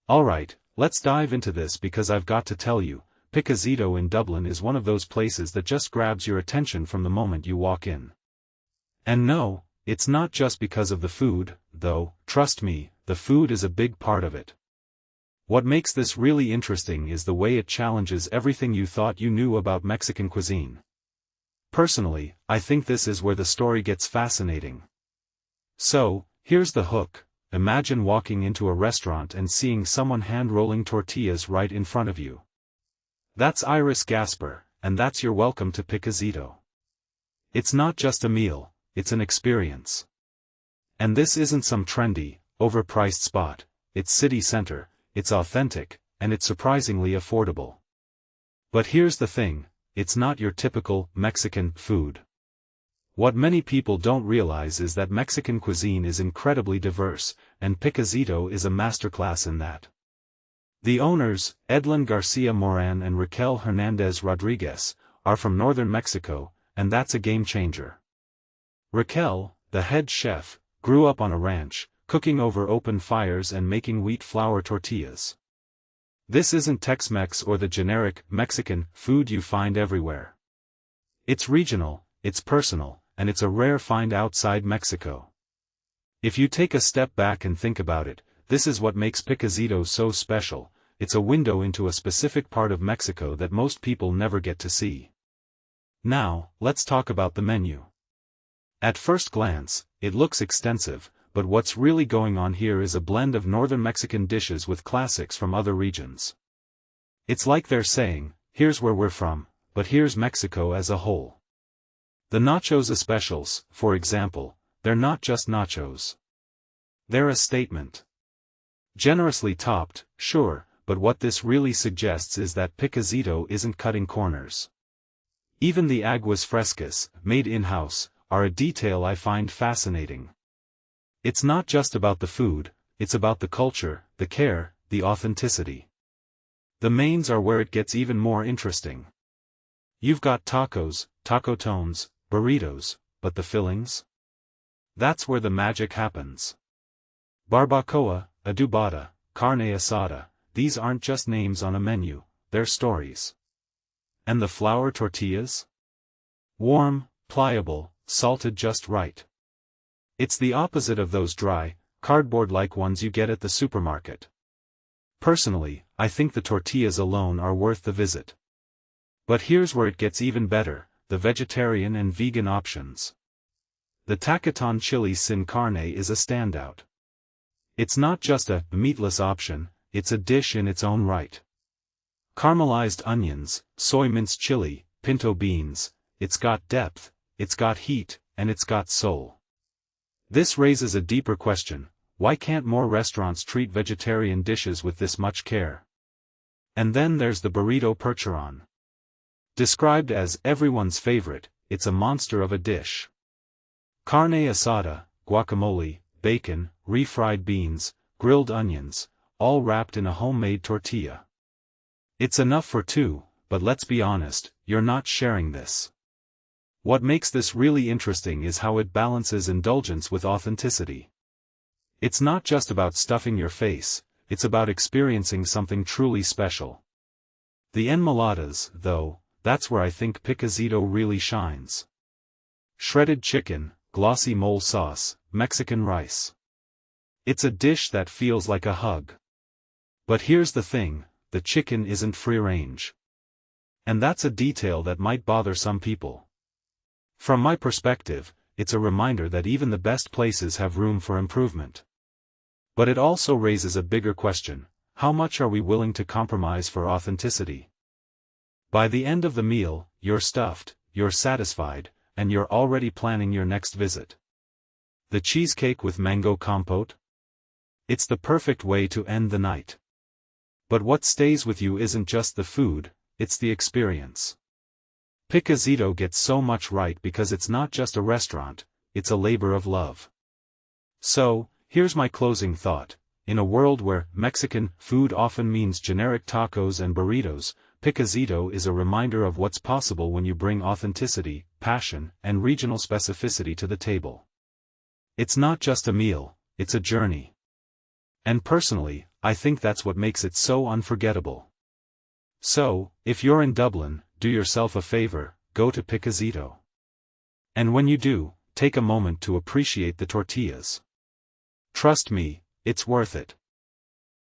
Alright, let's dive into this because I've got to tell you, Pickosito in Dublin is one of those places that just grabs your attention from the moment you walk in. And no, it's not just because of the food, though, trust me, the food is a big part of it. What makes this really interesting is the way it challenges everything you thought you knew about Mexican cuisine. Personally, I think this is where the story gets fascinating. So, here's the hook. Imagine walking into a restaurant and seeing someone hand-rolling tortillas right in front of you. That's Iris Gasper, and that's your welcome to Pickosito. It's not just a meal, it's an experience. And this isn't some trendy, overpriced spot, it's city center, it's authentic, and it's surprisingly affordable. But here's the thing, it's not your typical Mexican food. What many people don't realize is that Mexican cuisine is incredibly diverse, and Pickosito is a masterclass in that. The owners, Edlin Garcia Moran and Raquel Hernandez Rodriguez, are from northern Mexico, and that's a game changer. Raquel, the head chef, grew up on a ranch, cooking over open fires and making wheat flour tortillas. This isn't Tex-Mex or the generic Mexican food you find everywhere. It's regional, it's personal, and it's a rare find outside Mexico. If you take a step back and think about it, this is what makes Pickosito so special. It's a window into a specific part of Mexico that most people never get to see. Now, let's talk about the menu. At first glance, it looks extensive, but what's really going on here is a blend of northern Mexican dishes with classics from other regions. It's like they're saying, here's where we're from, but here's Mexico as a whole. The nachos specials, for example, they're not just nachos. They're a statement. Generously topped, sure, but what this really suggests is that Pickosito isn't cutting corners. Even the aguas frescas, made in-house, are a detail I find fascinating. It's not just about the food, it's about the culture, the care, the authenticity. The mains are where it gets even more interesting. You've got tacos, taco tones, burritos, but the fillings? That's where the magic happens. Barbacoa, adobada, carne asada, these aren't just names on a menu, they're stories. And the flour tortillas? Warm, pliable, salted just right. It's the opposite of those dry, cardboard-like ones you get at the supermarket. Personally, I think the tortillas alone are worth the visit. But here's where it gets even better, the vegetarian and vegan options. The tacaton chili sin carne is a standout. It's not just a meatless option, it's a dish in its own right. Caramelized onions, soy minced chili, pinto beans, it's got depth, it's got heat, and it's got soul. This raises a deeper question, why can't more restaurants treat vegetarian dishes with this much care? And then there's the burrito percheron. Described as everyone's favorite, it's a monster of a dish. Carne asada, guacamole, bacon, refried beans, grilled onions, all wrapped in a homemade tortilla. It's enough for two, but let's be honest, you're not sharing this. What makes this really interesting is how it balances indulgence with authenticity. It's not just about stuffing your face, it's about experiencing something truly special. The enmiladas, though, that's where I think Pickosito really shines. Shredded chicken, glossy mole sauce, Mexican rice. It's a dish that feels like a hug. But here's the thing, the chicken isn't free-range. And that's a detail that might bother some people. From my perspective, it's a reminder that even the best places have room for improvement. But it also raises a bigger question, how much are we willing to compromise for authenticity? By the end of the meal, you're stuffed, you're satisfied, and you're already planning your next visit. The cheesecake with mango compote? It's the perfect way to end the night. But what stays with you isn't just the food, it's the experience. Pickosito gets so much right because it's not just a restaurant, it's a labor of love. So, here's my closing thought. In a world where Mexican food often means generic tacos and burritos, Pickosito is a reminder of what's possible when you bring authenticity, passion, and regional specificity to the table. It's not just a meal, it's a journey. And personally, I think that's what makes it so unforgettable. So, if you're in Dublin, do yourself a favor, go to Pickosito. And when you do, take a moment to appreciate the tortillas. Trust me, it's worth it.